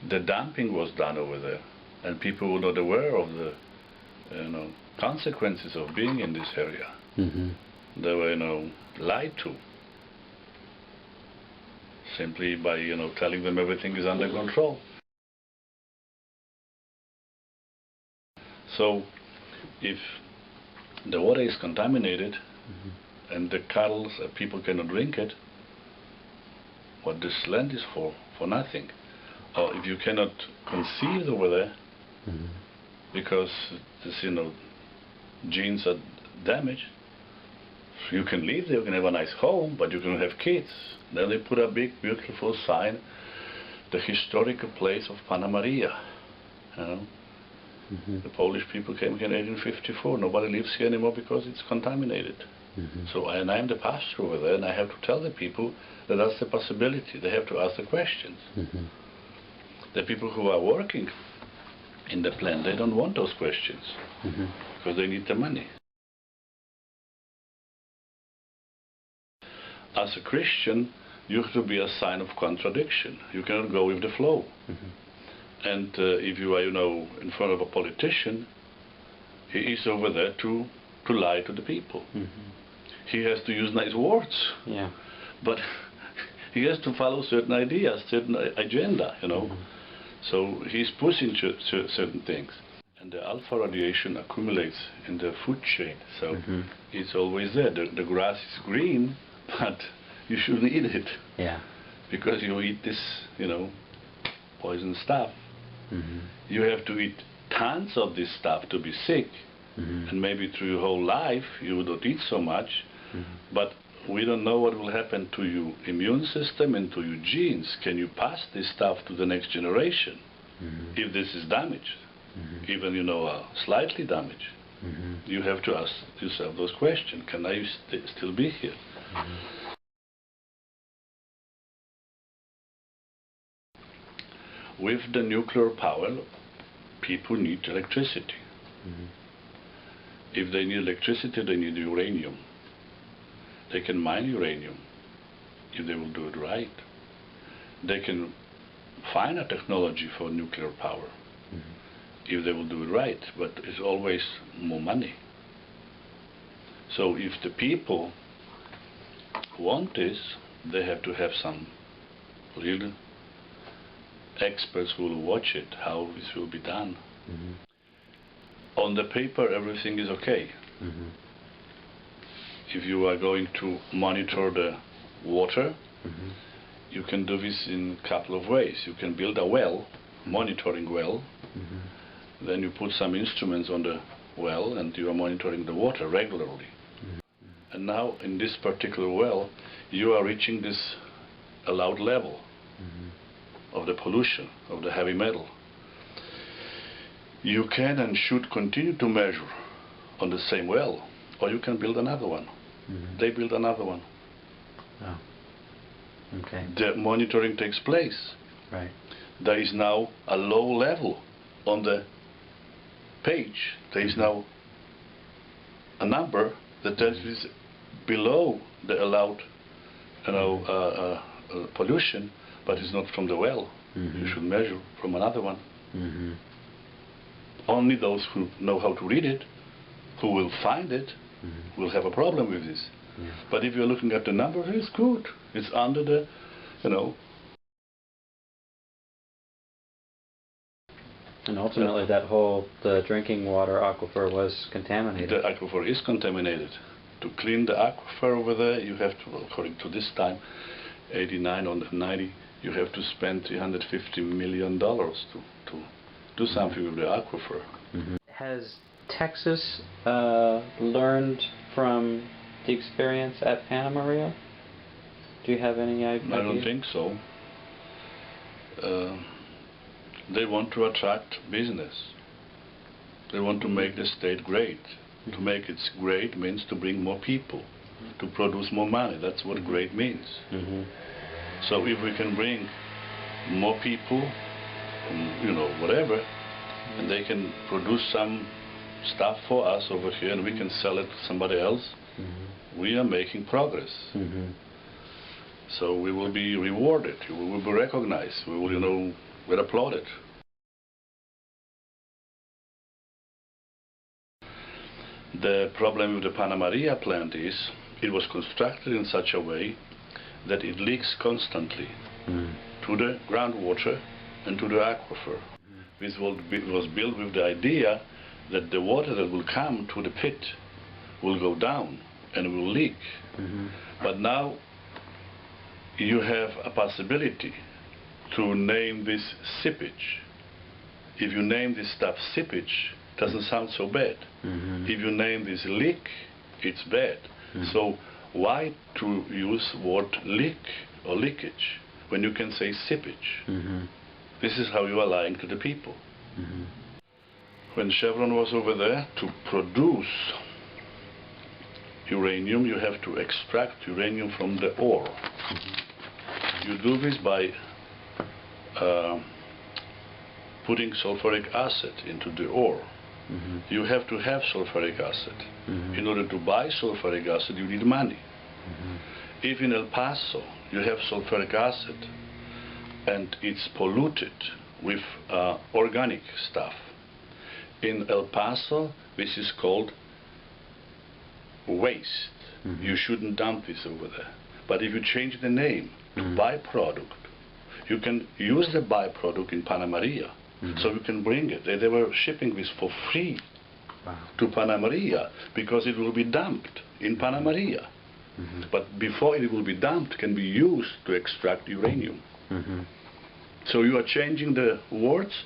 the dumping was done over there, and people were not aware of the consequences of being in this area. They were lied to simply by telling them everything is under control. So if the water is contaminated and the cattle, people cannot drink it, what this land is for nothing. Or if you cannot conceive over there because this genes are damaged, you can live there, you can have a nice home, but you can have kids. Then they put a big beautiful sign, the historical place of Panna Maria. The Polish people came here in 1854. Nobody lives here anymore because it's contaminated. So I'm the pastor over there, and I have to tell the people that that's the possibility. They have to ask the questions. The people who are working in the plant, they don't want those questions because they need the money. As a Christian, you have to be a sign of contradiction. You cannot go with the flow. And if you are, in front of a politician, he is over there to lie to the people. He has to use nice words, but he has to follow certain ideas, certain agenda, So he's pushing certain things. And the alpha radiation accumulates in the food chain, so it's always there. The grass is green, but you shouldn't eat it. Because you eat this, poison stuff. You have to eat tons of this stuff to be sick, and maybe through your whole life you would not eat so much, but we don't know what will happen to your immune system and to your genes. Can you pass this stuff to the next generation if this is damaged, even slightly damaged? You have to ask yourself those questions. Can I still be here? With the nuclear power, people need electricity. If they need electricity, they need uranium. They can mine uranium if they will do it right. They can find a technology for nuclear power if they will do it right, but it's always more money. So if the people want this, they have to have some real experts who will watch it, how this will be done. On the paper, everything is okay. If you are going to monitor the water, you can do this in a couple of ways. You can build a well, monitoring well, then you put some instruments on the well and you are monitoring the water regularly. And now in this particular well, you are reaching this allowed level of the pollution, of the heavy metal. You can and should continue to measure on the same well, or you can build another one. They build another one. The monitoring takes place. There is now a low level on the page. There is now a number that is below the allowed pollution, but it's not from the well. You should measure from another one. Only those who know how to read it, who will find it, will have a problem with this. But if you're looking at the number, it's good. It's under the, And ultimately the drinking water aquifer was contaminated. The aquifer is contaminated. To clean the aquifer over there, you have to, according to this time, 89 or 90, you have to spend $350 million to do something with the aquifer. Has Texas learned from the experience at Panna Maria? Do you have any idea? I don't think so. They want to attract business. They want to make the state great. To make it great means to bring more people, to produce more money. That's what great means. So if we can bring more people, whatever, and they can produce some stuff for us over here and we can sell it to somebody else, we are making progress. So we will be rewarded, we will be recognized, we will, were applauded. The problem with the Panna Maria plant is it was constructed in such a way that it leaks constantly to the groundwater and to the aquifer. This was built with the idea that the water that will come to the pit will go down and will leak. But now you have a possibility to name this seepage. If you name this stuff seepage, it doesn't sound so bad. If you name this leak, it's bad. So why to use word leak or leakage when you can say seepage? This is how you are lying to the people. When Chevron was over there, to produce uranium, you have to extract uranium from the ore. You do this by putting sulfuric acid into the ore. You have to have sulfuric acid. In order to buy sulfuric acid, you need money. If in El Paso you have sulfuric acid and it's polluted with organic stuff, in El Paso this is called waste. You shouldn't dump this over there. But if you change the name to byproduct, you can use the byproduct in Panna Maria. So you can bring it. They were shipping this for free to Panna Maria because it will be dumped in Panna Maria. But before it will be dumped, can be used to extract uranium. So you are changing the words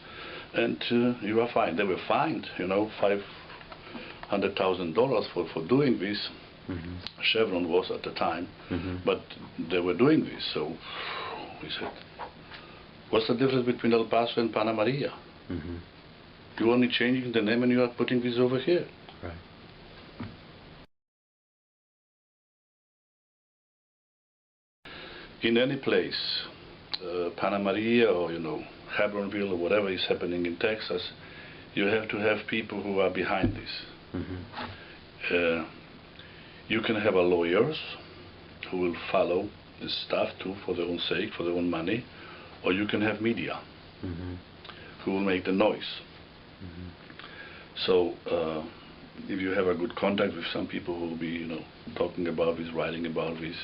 and you are fine. They were fined, you know, $500,000 for doing this. Chevron was at the time, but they were doing this. So we said, what's the difference between El Paso and Panna Maria? You're only changing the name and you are putting this over here. Right. In any place, Panna Maria or, you know, Hebronville or whatever is happening in Texas, you have to have people who are behind this. You can have lawyers who will follow this stuff too for their own sake, for their own money, or you can have media who will make the noise. So if you have a good contact with some people who will be, you know, talking about this, writing about this,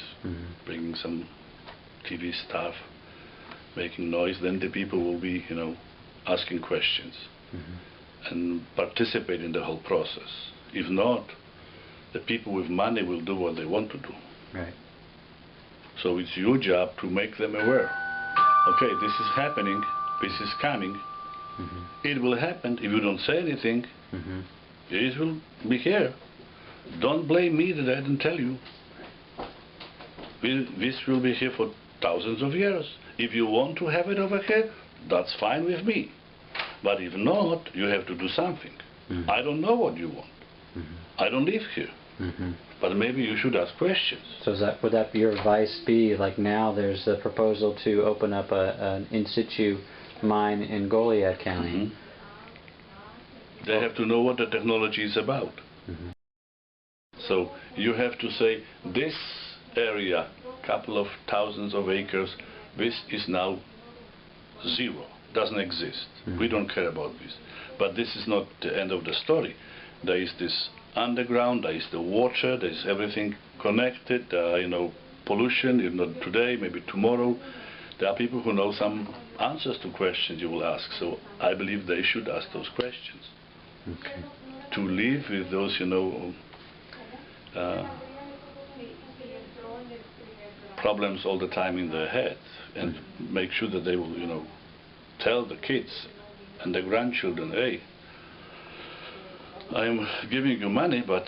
bringing some TV stuff, making noise, then the people will be, you know, asking questions and participate in the whole process. If not, the people with money will do what they want to do. Right. So it's your job to make them aware. Okay, this is happening, this is coming. It will happen. If you don't say anything, it will be here. Don't blame me that I didn't tell you. This will be here for thousands of years. If you want to have it over here, that's fine with me. But if not, you have to do something. I don't know what you want. I don't live here. But maybe you should ask questions. So would that your advice be, like now there's a proposal to open up an in situ mine in Goliad County? They have to know what the technology is about. So you have to say, this area, couple of thousands of acres, this is now zero, doesn't exist. We don't care about this. But this is not the end of the story. There is this underground, there is the water, there is everything connected, you know, pollution, if not today, maybe tomorrow. There are people who know some answers to questions you will ask, so I believe they should ask those questions. To live with those, you know, problems all the time in their head, and make sure that they will, you know, tell the kids and the grandchildren, hey, I am giving you money, but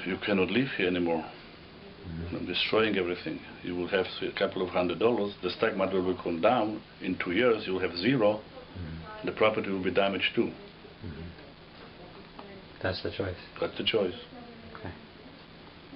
you cannot live here anymore. I'm destroying everything. You will have a couple of $100. The stock market will come down. In 2 years, you will have zero. The property will be damaged too. That's the choice. That's the choice.